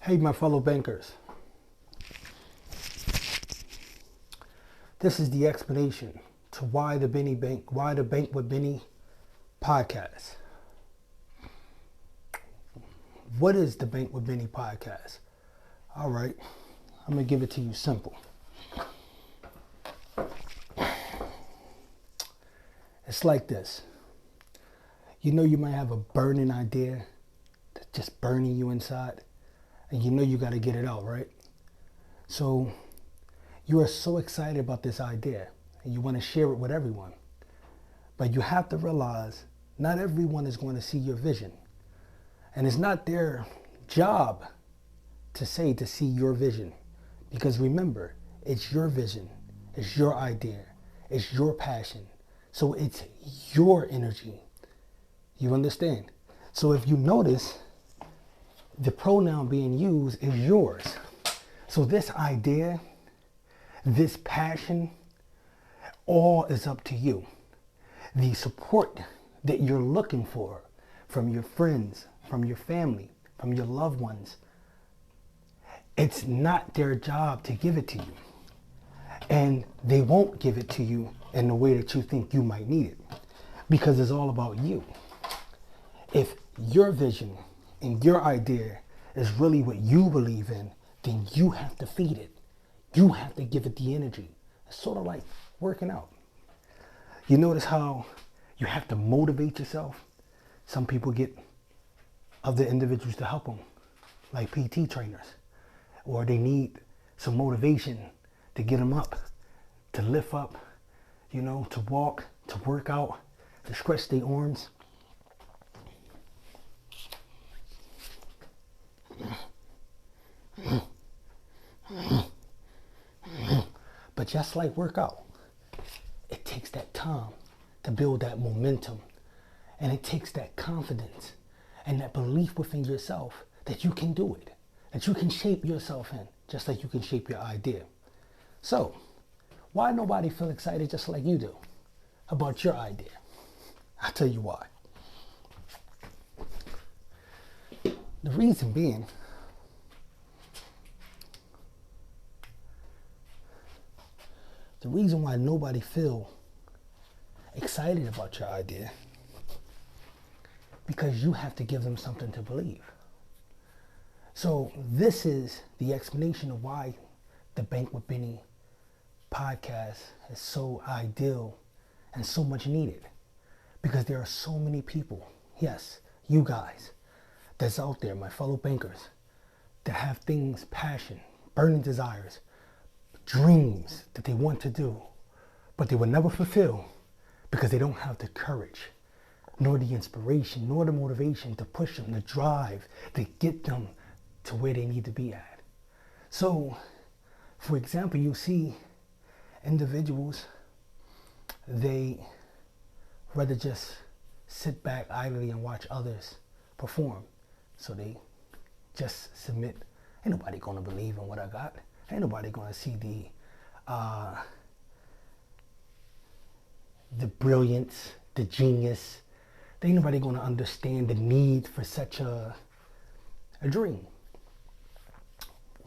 Hey, my fellow bankers. This is the explanation to why the Bank with Benny podcast. What is the Bank with Benny podcast? All right, I'm going to give it to you simple. It's like this. You know you might have a burning idea that's just burning you inside, and you know you got to get it out, right? So you are so excited about this idea, and you want to share it with everyone. But you have to realize not everyone is going to see your vision. And it's not their job to see your vision. Because remember, it's your vision, it's your idea, it's your passion. So it's your energy. You understand? So if you notice, the pronoun being used is yours. So this idea, this passion, all is up to you. The support that you're looking for from your friends, from your family, from your loved ones, it's not their job to give it to you. And they won't give it to you in the way that you think you might need it, because it's all about you. If your vision and your idea is really what you believe in, then you have to feed it. You have to give it the energy. It's sort of like working out. You notice how you have to motivate yourself? Some people get other individuals to help them, like PT trainers, or they need some motivation to get them up, to lift up, to walk, to work out, to stretch their arms. But just like workout, it takes that time to build that momentum, and it takes that confidence and that belief within yourself that you can do it, that you can shape yourself in, just like you can shape your idea. So, why nobody feel excited just like you do about your idea? I'll tell you why. The reason being, the reason why nobody feel excited about your idea, because you have to give them something to believe. So this is the explanation of why the Bank with Benny podcast is so ideal and so much needed. Because there are so many people, yes, you guys, that's out there, my fellow bankers, that have things, passion, burning desires, dreams that they want to do, but they will never fulfill because they don't have the courage, nor the inspiration, nor the motivation to push them, the drive, to get them to where they need to be at. So, for example, you see individuals, they rather just sit back idly and watch others perform. So they just submit. Ain't nobody gonna believe in what I got. Ain't nobody gonna see the brilliance, the genius. Ain't nobody gonna understand the need for such a dream.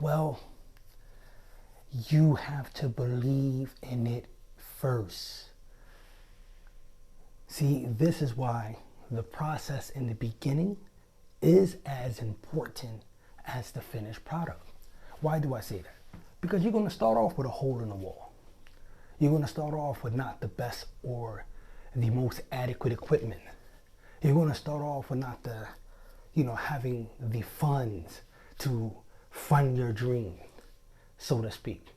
Well, you have to believe in it first. See, this is why the process in the beginning is as important as the finished product. Why do I say that? Because you're going to start off with a hole in the wall. You're going to start off with not the best or the most adequate equipment. You're going to start off with not the, having the funds to fund your dream, so to speak.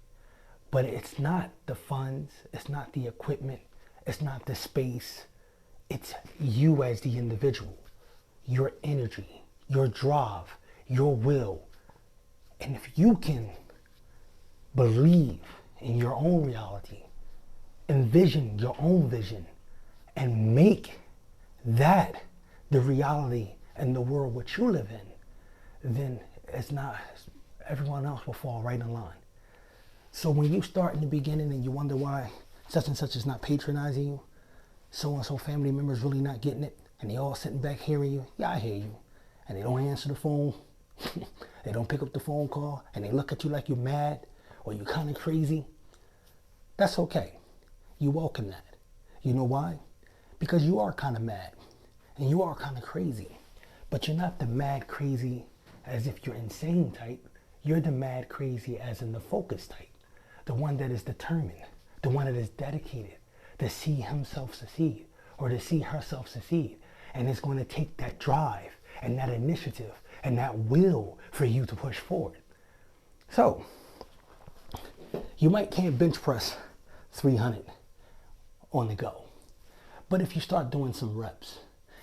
But it's not the funds, it's not the equipment, it's not the space. It's you as the individual, your energy, your drive, your will. And if you can believe in your own reality, envision your own vision, and make that the reality and the world which you live in, then everyone else will fall right in line. So when you start in the beginning and you wonder why such and such is not patronizing you, so-and-so family members really not getting it, and they all sitting back hearing you, yeah, I hear you, and they don't answer the phone, They don't pick up the phone call and they look at you like you're mad or you're kind of crazy. That's okay. You welcome that. You know why? Because you are kind of mad and you are kind of crazy. But you're not the mad crazy as if you're insane type. You're the mad crazy as in the focused type. The one that is determined. The one that is dedicated to see himself succeed or to see herself succeed. And it's going to take that drive and that initiative and that will for you to push forward. So, you might can't bench press 300 on the go. But if you start doing some reps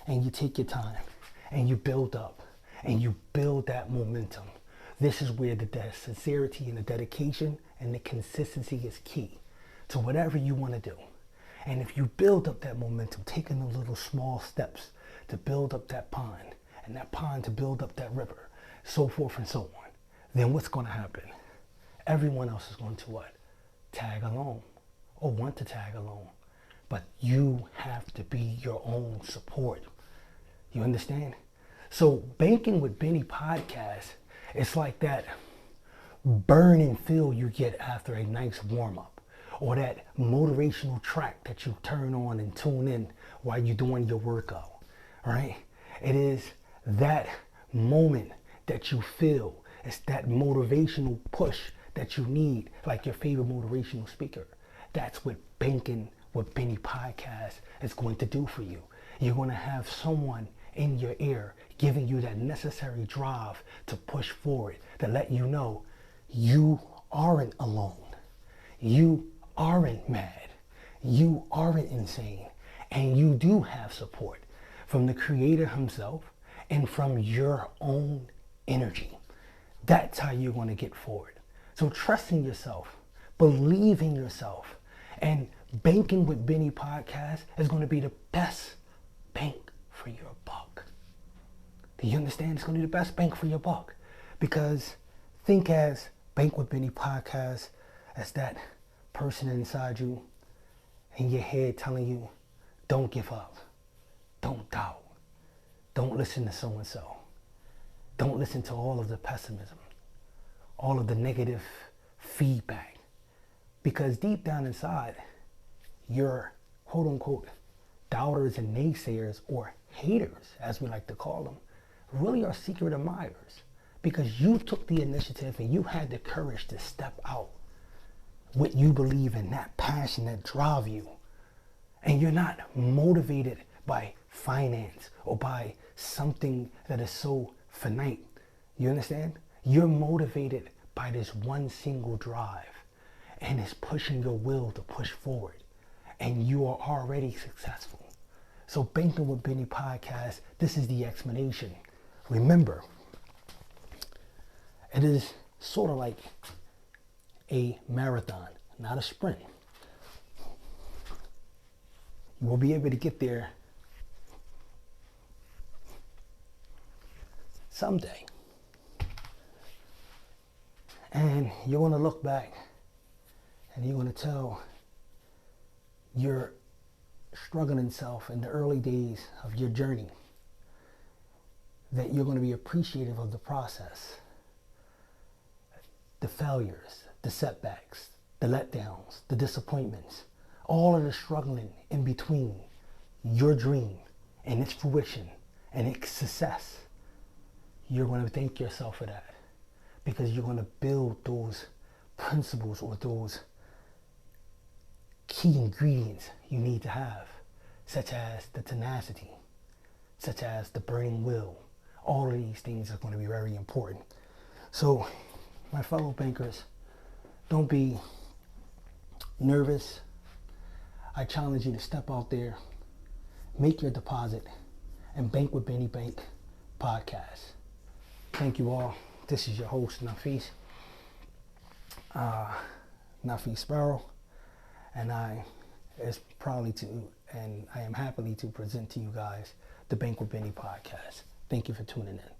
and you take your time and you build up and you build that momentum, this is where the sincerity and the dedication and the consistency is key to whatever you want to do. And if you build up that momentum, taking the little small steps to build up that pond, and that pond to build up that river, so forth and so on, then what's going to happen? Everyone else is going to what? Tag along or want to tag along. But you have to be your own support. You understand? So Banking with Benny podcast, it's like that burning feel you get after a nice warm-up, or that motivational track that you turn on and tune in while you're doing your workout, right? It is that moment that you feel. It's that motivational push that you need, like your favorite motivational speaker. That's what Banking with Benny podcast is going to do for you. You're going to have someone in your ear giving you that necessary drive to push forward, to let you know you aren't alone. You aren't mad. You aren't insane. And you do have support from the Creator himself and from your own energy. That's how you're going to get forward. So trust in yourself, believe in yourself, and Banking with Benny podcast is going to be the best bank for your buck. Do you understand? It's going to be the best bank for your buck. Because think as Bank with Benny podcast as that person inside you in your head telling you, don't give up, don't doubt, don't listen to so-and-so, don't listen to all of the pessimism, all of the negative feedback. Because deep down inside, your quote-unquote doubters and naysayers, or haters, as we like to call them, really are secret admirers. Because you took the initiative and you had the courage to step out what you believe in, that passion that drive you. And you're not motivated by finance or by something that is so finite. You understand? You're motivated by this one single drive, and it's pushing your will to push forward. And you are already successful. So Banking with Benny podcast, this is the explanation. Remember, it is sort of like a marathon, not a sprint. You will be able to get there someday. And you're going to look back and you're going to tell your struggling self in the early days of your journey that you're going to be appreciative of the process, the failures, the setbacks, the letdowns, the disappointments, all of the struggling in between your dream and its fruition and its success. You're going to thank yourself for that, because you're going to build those principles or those key ingredients you need to have, such as the tenacity, such as the burning will. All of these things are going to be very important. So, my fellow bankers, don't be nervous. I challenge you to step out there, make your deposit, and Bank with Benny Bank podcast. Thank you all. This is your host, Nafis Sparrow, and I am happily to present to you guys the Bank with Benny podcast. Thank you for tuning in.